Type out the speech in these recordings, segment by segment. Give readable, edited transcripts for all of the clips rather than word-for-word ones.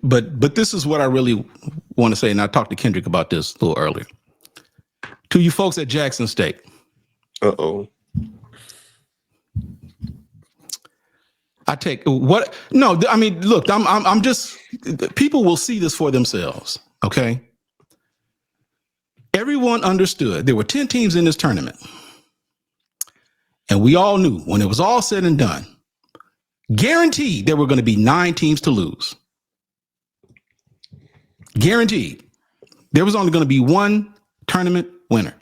but this is what I really want to say, and I talked to Kendrick about this a little earlier. To you folks at Jackson State. Uh-oh. I take what? No, I mean, look, I'm just, people will see this for themselves. Okay. Everyone understood there were 10 teams in this tournament. And we all knew when it was all said and done, guaranteed there were going to be 9 teams to lose. Guaranteed. There was only going to be one tournament winner.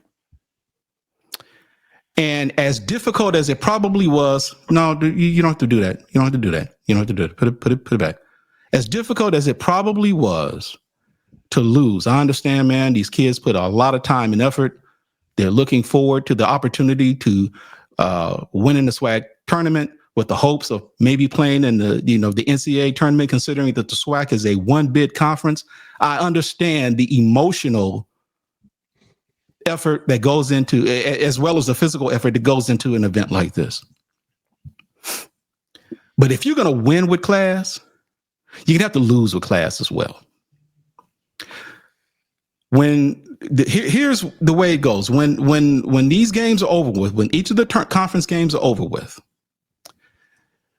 And as difficult as it probably was, no, you don't have to do that. You don't have to do that. You don't have to do it. Put it back. As difficult as it probably was to lose, I understand, man, these kids put a lot of time and effort. They're looking forward to the opportunity to win in the SWAC tournament with the hopes of maybe playing in the NCAA tournament, considering that the SWAC is a one-bid conference. I understand the emotional effort that goes into, as well as the physical effort that goes into an event like this. But if you're going to win with class, you're going to have to lose with class as well. Here's the way it goes. When these games are over with, when each of the conference games are over with,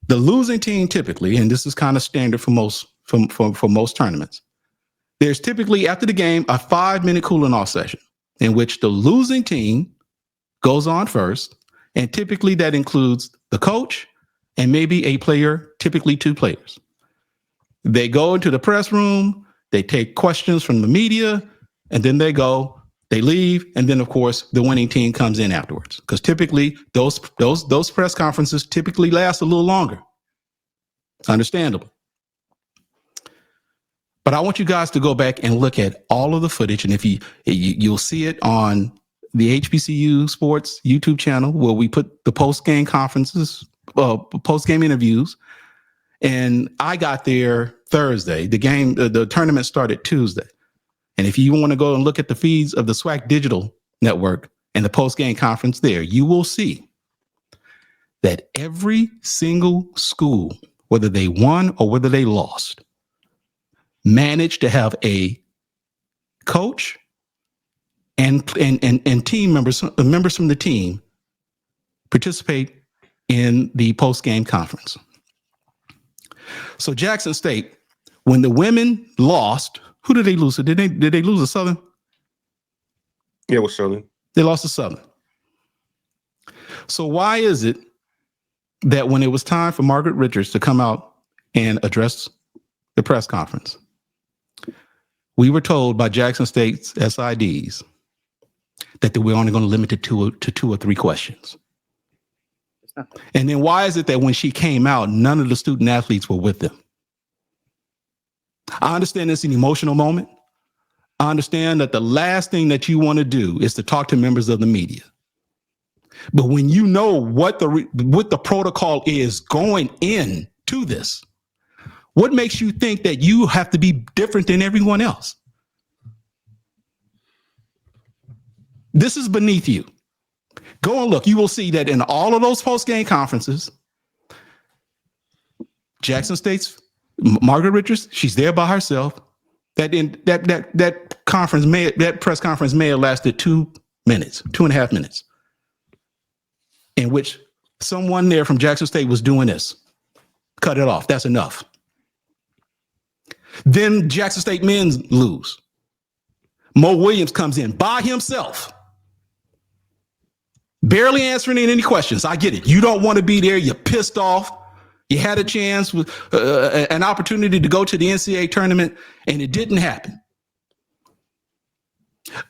the losing team typically, and this is kind of standard for most tournaments, there's typically after the game a 5-minute cooling off session in which the losing team goes on first, and typically that includes the coach and maybe a player, typically 2 players. They go into the press room, they take questions from the media, and then they leave, and then of course the winning team comes in afterwards. Because typically those press conferences typically last a little longer. Understandable. But I want you guys to go back and look at all of the footage, and if you'll see it on the HBCU Sports YouTube channel, where we put the post-game conferences, post-game interviews. And I got there Thursday. The tournament started Tuesday. And if you want to go and look at the feeds of the SWAC Digital Network and the post-game conference there, you will see that every single school, whether they won or whether they lost, managed to have a coach and team members from the team participate in the post-game conference. So Jackson State, when the women lost, who did they lose to? Did they lose to Southern? Yeah, it was Southern. They lost to Southern. So why is it that when it was time for Margaret Richards to come out and address the press conference, we were told by Jackson State's SIDs that they were only going to limit it to 2 or 3 questions? And then why is it that when she came out, none of the student athletes were with them? I understand it's an emotional moment. I understand that the last thing that you want to do is to talk to members of the media. But when you know what the protocol is going into this, what makes you think that you have to be different than everyone else? This is beneath you. Go and look. You will see that in all of those post-game conferences, Jackson State's Margaret Richards, she's there by herself. That press conference may have lasted 2 minutes, 2.5 minutes, in which someone there from Jackson State was doing this. Cut it off. That's enough. Then Jackson State men's lose. Mo Williams comes in by himself, barely answering any questions. I get it. You don't want to be there. You're pissed off. You had a chance with an opportunity to go to the NCAA tournament, and it didn't happen.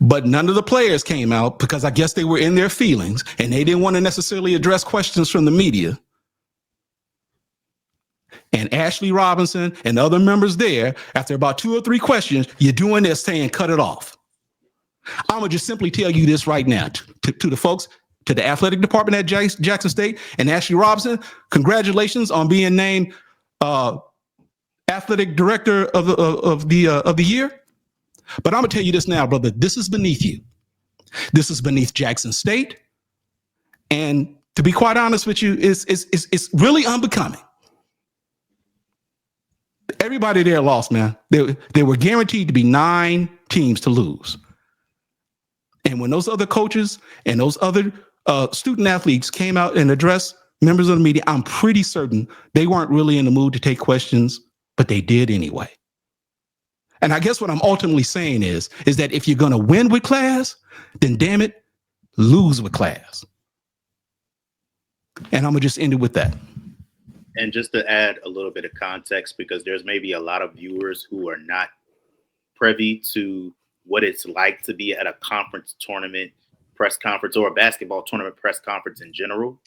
But none of the players came out because I guess they were in their feelings and they didn't want to necessarily address questions from the media. And Ashley Robinson and other members there, after about 2 or 3 questions, you're doing this saying, cut it off. I'm going to just simply tell you this right now to the folks, to the athletic department at Jackson State and Ashley Robinson. Congratulations on being named athletic director of the year. But I'm going to tell you this now, brother. This is beneath you. This is beneath Jackson State. And to be quite honest with you, it's really unbecoming. Everybody there lost, man. They were guaranteed to be 9 teams to lose. And when those other coaches and those other student athletes came out and addressed members of the media, I'm pretty certain they weren't really in the mood to take questions, but they did anyway. And I guess what I'm ultimately saying is that if you're going to win with class, then damn it, lose with class. And I'm going to just end it with that. And just to add a little bit of context, because there's maybe a lot of viewers who are not privy to what it's like to be at a conference tournament press conference or a basketball tournament press conference in general.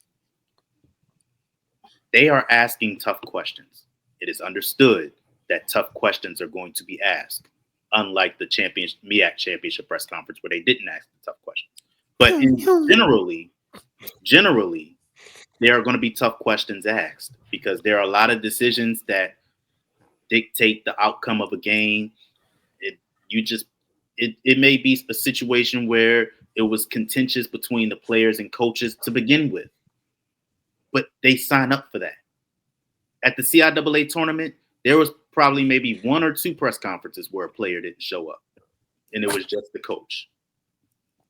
They are asking tough questions. It is understood that tough questions are going to be asked, unlike the MEAC championship press conference where they didn't ask the tough questions. But generally, there are going to be tough questions asked because there are a lot of decisions that dictate the outcome of a game. It may be a situation where it was contentious between the players and coaches to begin with, but they sign up for that. At the CIAA tournament, there was probably maybe 1 or 2 press conferences where a player didn't show up, and it was just the coach.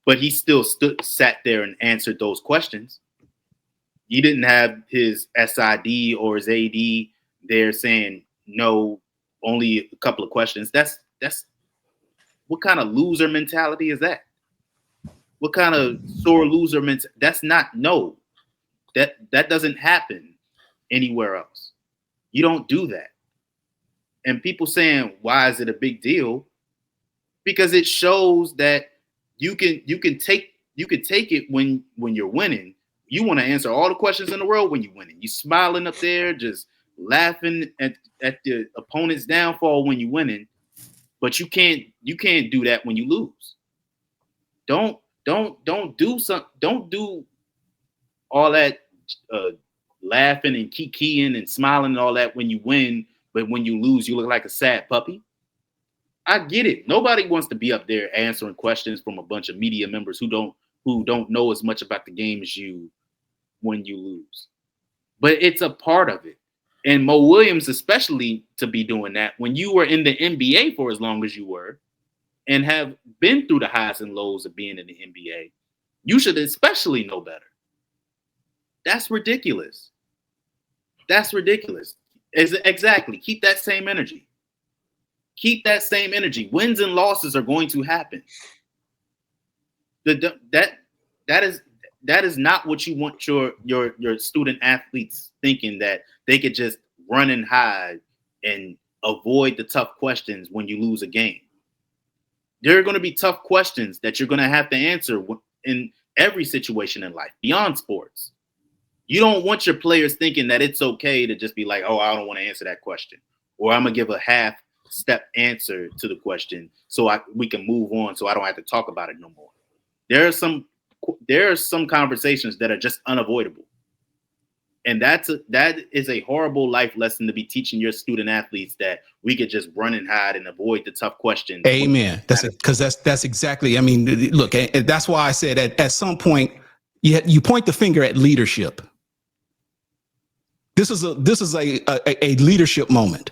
But he still sat there and answered those questions. You didn't have his SID or his AD there saying, no, only a couple of questions. That's what kind of loser mentality is that? What kind of sore loser mentality? That's not, no. That doesn't happen anywhere else. You don't do that. And people saying, why is it a big deal? Because it shows that you can take it when you're winning. You want to answer all the questions in the world when you're winning. You smiling up there, just laughing at the opponent's downfall when you're winning, but you can't do that when you lose. Don't do all that laughing and kikiing and smiling and all that when you win, but when you lose, you look like a sad puppy. I get it. Nobody wants to be up there answering questions from a bunch of media members who don't know as much about the game as you when you lose. But it's a part of it. And Mo Williams, especially to be doing that when you were in the NBA for as long as you were and have been through the highs and lows of being in the NBA, you should especially know better. That's ridiculous. That's ridiculous. Exactly. Keep that same energy. Keep that same energy. Wins and losses are going to happen. That is not what you want your student athletes thinking, that they could just run and hide and avoid the tough questions when you lose a game. There are going to be tough questions that you're going to have to answer in every situation in life, beyond sports. You don't want your players thinking that it's okay to just be like, oh, I don't want to answer that question, or I'm going to give a half-step answer to the question so we can move on so I don't have to talk about it no more. There are some conversations that are just unavoidable. And that is a horrible life lesson to be teaching your student athletes, that we could just run and hide and avoid the tough questions. Amen. That's exactly. I mean, look, that's why I said at some point you point the finger at leadership. This is a leadership moment.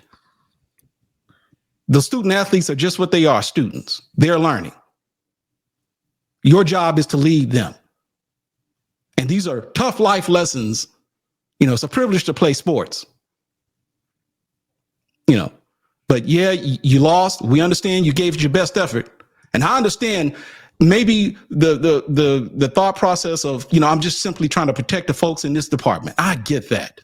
The student athletes are just what they are, students. They're learning. Your job is to lead them. And these are tough life lessons. You know, it's a privilege to play sports. You know, but yeah, you lost. We understand you gave it your best effort. And I understand maybe the thought process of, you know, I'm just simply trying to protect the folks in this department. I get that.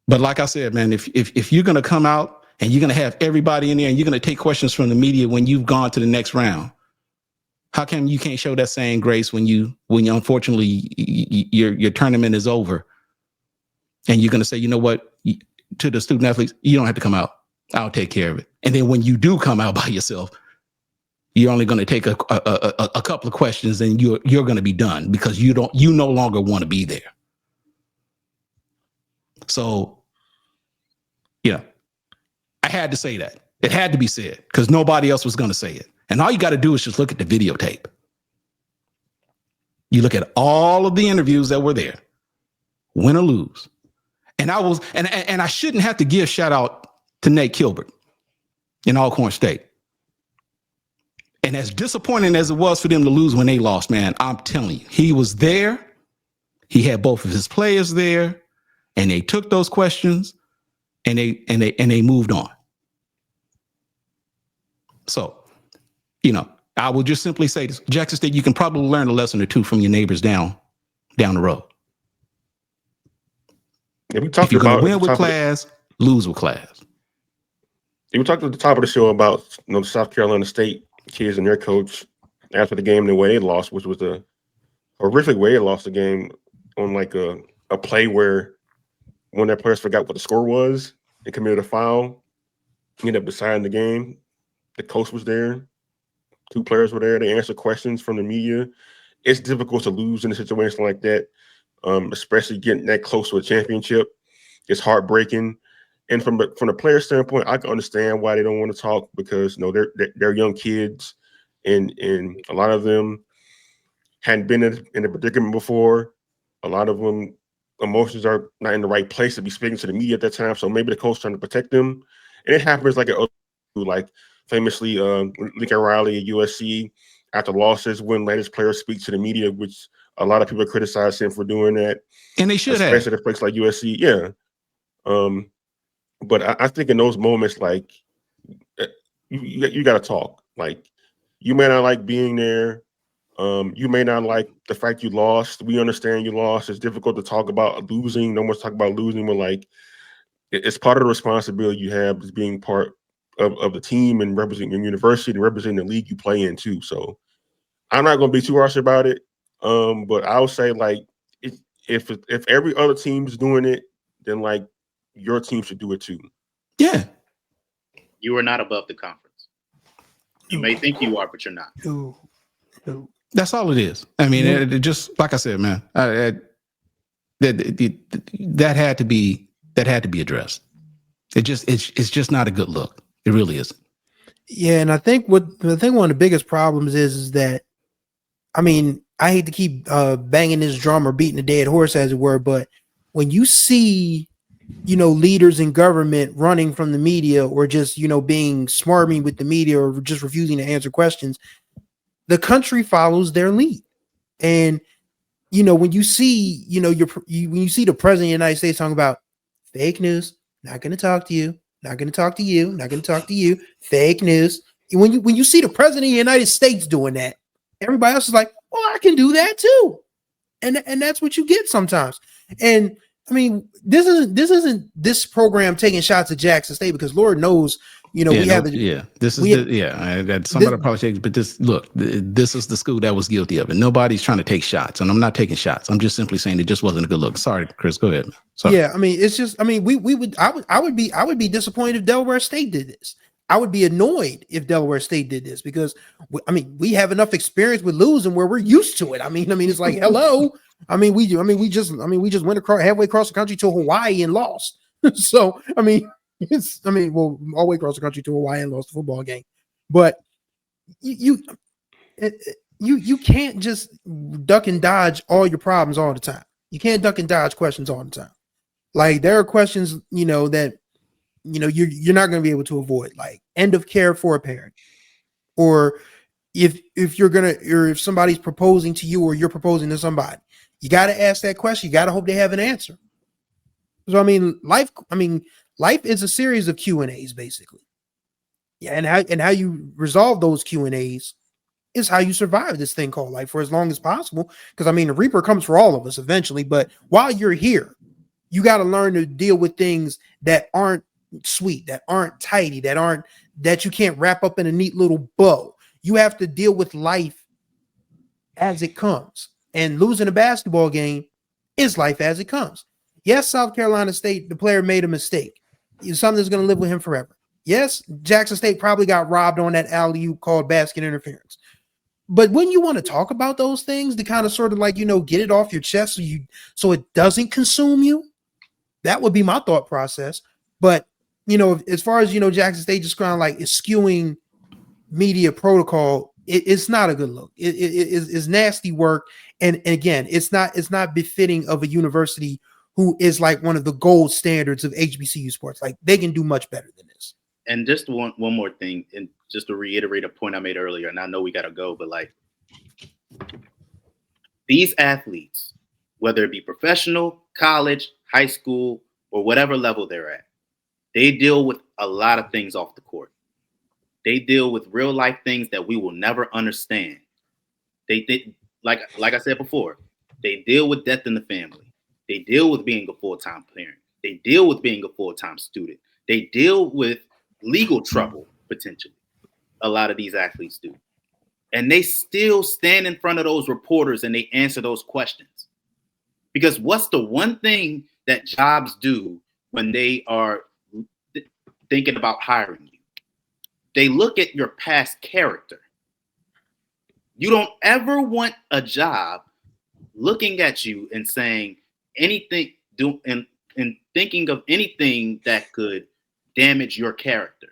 But like I said, man, if you're going to come out and you're going to have everybody in there and you're going to take questions from the media when you've gone to the next round, how come you can't show that same grace when you unfortunately your tournament is over and you're going to say, you know what, to the student athletes, you don't have to come out. I'll take care of it. And then when you do come out by yourself, you're only going to take a couple of questions and you're going to be done because you no longer want to be there. So, yeah, I had to say that. It had to be said because nobody else was going to say it. And all you got to do is just look at the videotape. You look at all of the interviews that were there, win or lose. And I shouldn't have to give shout out to Nate Kilbert in Alcorn State. And as disappointing as it was for them to lose when they lost, man, I'm telling you, he was there. He had both of his players there, and they took those questions and they moved on. So, I will just simply say this. Jackson State, you can probably learn a lesson or two from your neighbors down the road. Yeah, we talked if you're about going to win with class, lose with class. Yeah, we talked at the top of the show about the South Carolina State kids and their coach after the game, the way they lost, which was a horrific way they lost the game on like a play where one of their players forgot what the score was and committed a foul, ended up deciding the game. The coach was there. 2 players were there. They answered questions from the media. It's difficult to lose in a situation like that, especially getting that close to a championship. It's heartbreaking. And from the player standpoint, I can understand why they don't want to talk because they're young kids, and a lot of them hadn't been in a predicament before. A lot of them emotions are not in the right place to be speaking to the media at that time. So maybe the coach trying to protect them, and it happens like famously Lincoln Riley at USC after losses wouldn't let his players speak to the media, which a lot of people criticize him for doing that, and they should especially at a place like USC. Yeah. But I think in those moments, like you got to talk. Like you may not like being there. You may not like the fact you lost. We understand you lost. It's difficult to talk about losing. No one's talking about losing, but like it's part of the responsibility you have as being part of the team and representing your university and representing the league you play in too. So I'm not going to be too harsh about it. But I would say like if every other team is doing it, then like your team should do it too. Yeah. You are not above the conference. You may think you are, but you're not. That's all it is. I mean, it just like I said, man, that had to be addressed. It's just not a good look. It really isn't. Yeah, and I think one of the biggest problems is that, I mean, I hate to keep banging this drum or beating a dead horse, as it were, but when you see, leaders in government running from the media or just, being smarmy with the media or just refusing to answer questions, the country follows their lead. And, when you see, when you see the president of the United States talking about fake news, not going to talk to you, not going to talk to you, not going to talk to you, fake news. When you see the president of the United States doing that, everybody else is like, well, I can do that too. And that's what you get sometimes. And I mean, this isn't this program taking shots at Jackson State because Lord knows, somebody probably takes, but this is the school that was guilty of it. Nobody's trying to take shots, and I'm not taking shots. I'm just simply saying it just wasn't a good look. Sorry, Chris, go ahead. Sorry. Yeah, I mean, it's just, I mean, I would be disappointed if Delaware State did this. I would be annoyed if Delaware State did this because we have enough experience with losing where we're used to it. I mean, it's like, hello. We just went halfway across the country to Hawaii and lost. So, all the way across the country to Hawaii and lost the football game. But you can't just duck and dodge all your problems all the time. You can't duck and dodge questions all the time. Like there are questions, that you're not going to be able to avoid, like end of care for a parent, or if somebody's proposing to you or you're proposing to somebody, you got to ask that question. You got to hope they have an answer. So life is a series of Q&As basically. Yeah, and how you resolve those Q&As is how you survive this thing called life for as long as possible. Because the Reaper comes for all of us eventually. But while you're here, you got to learn to deal with things that aren't sweet, that aren't tidy, that you can't wrap up in a neat little bow. You have to deal with life as it comes. And losing a basketball game is life as it comes. Yes, South Carolina State, the player made a mistake. It's something that's going to live with him forever. Yes, Jackson State probably got robbed on that alley-oop called basket interference. But when you want to talk about those things to kind of sort of like, get it off your chest so it doesn't consume you, that would be my thought process. But, as far as, Jackson State just kind of like is skewing media protocol, it's not a good look. It's nasty work. And again, it's not befitting of a university who is like one of the gold standards of HBCU sports. Like they can do much better than this. And just one more thing, and just to reiterate a point I made earlier, and I know we got to go, but like these athletes, whether it be professional, college, high school, or whatever level they're at, they deal with a lot of things off the court. They deal with real life things that we will never understand. They like I said before, they deal with death in the family. They deal with being a full-time parent. They deal with being a full-time student. They deal with legal trouble, potentially. A lot of these athletes do. And they still stand in front of those reporters and they answer those questions. Because what's the one thing that jobs do when they are thinking about hiring you? They look at your past character. You don't ever want a job looking at you and saying anything, and thinking of anything that could damage your character.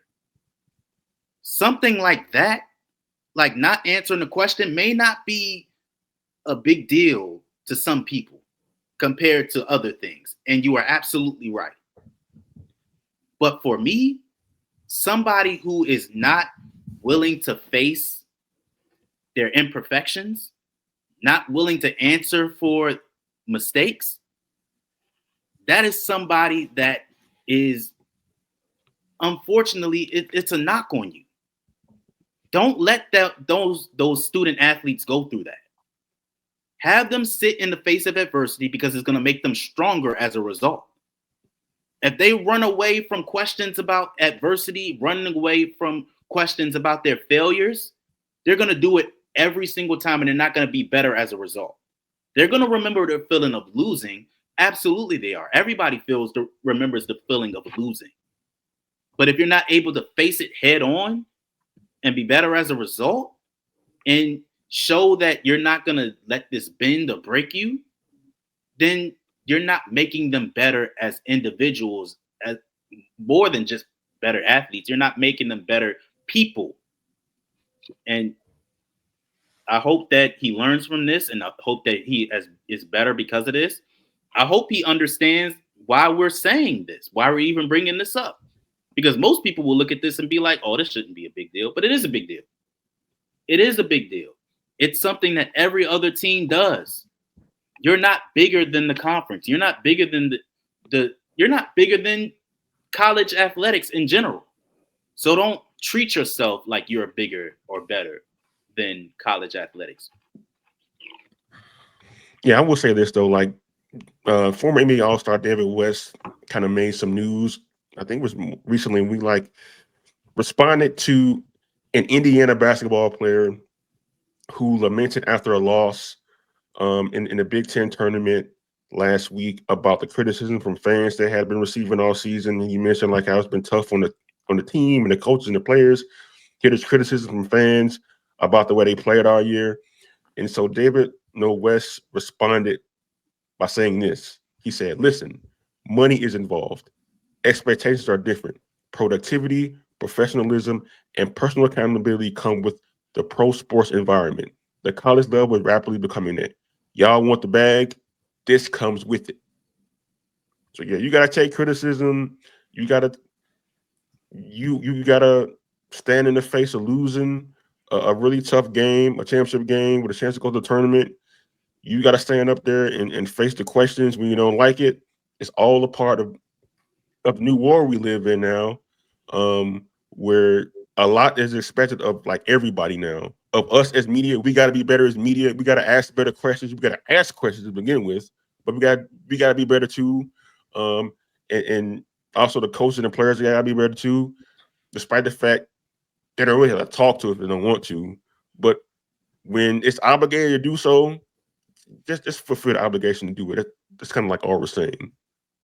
Something like that, like not answering the question, may not be a big deal to some people compared to other things. And you are absolutely right. But for me, somebody who is not willing to face their imperfections, not willing to answer for mistakes, that is somebody that is, unfortunately, it's a knock on you. Don't let those student athletes go through that. Have them sit in the face of adversity because it's going to make them stronger as a result. If they run away from questions about adversity, running away from questions about their failures, they're going to do it every single time and they're not going to be better as a result. They're going to remember the feeling of losing. Absolutely they are. Everybody remembers the feeling of losing. But if you're not able to face it head on and be better as a result and show that you're not going to let this bend or break you, then you're not making them better as individuals, as more than just better athletes. You're not making them better people. And I hope that he learns from this, and I hope that he is better because of this. I hope he understands why we're saying this, why we're even bringing this up. Because most people will look at this and be like, oh, this shouldn't be a big deal. But it is a big deal. It is a big deal. It's something that every other team does. You're not bigger than the conference. You're not bigger than you're not bigger than college athletics in general. So don't treat yourself like you're bigger or better than college athletics. Yeah, I will say this though, like former NBA All-Star David West kind of made some news. I think it was recently. We like responded to an Indiana basketball player who lamented after a loss in the Big Ten tournament last week about the criticism from fans they had been receiving all season. He mentioned like how it's been tough on the team and the coaches and the players. Hear this criticism from fans about the way they played all year. And so David West responded by saying this. He said, listen, money is involved. Expectations are different. Productivity, professionalism, and personal accountability come with the pro sports environment. The college level is rapidly becoming that. Y'all want the bag? This comes with it. So yeah, you gotta take criticism. You gotta stand in the face of losing a really tough game, a championship game with a chance to go to the tournament. You gotta stand up there and face the questions when you don't like it. It's all a part of the new war we live in now, where a lot is expected of like everybody now. Of us as media, we got to be better as media. We got to ask better questions. We got to ask questions to begin with, but we got to be better too. And also the coaches and the players got to be better too, despite the fact they don't really have to talk to us if they don't want to. But when it's obligated to do so, just fulfill the obligation to do it. That's kind of like all we're saying.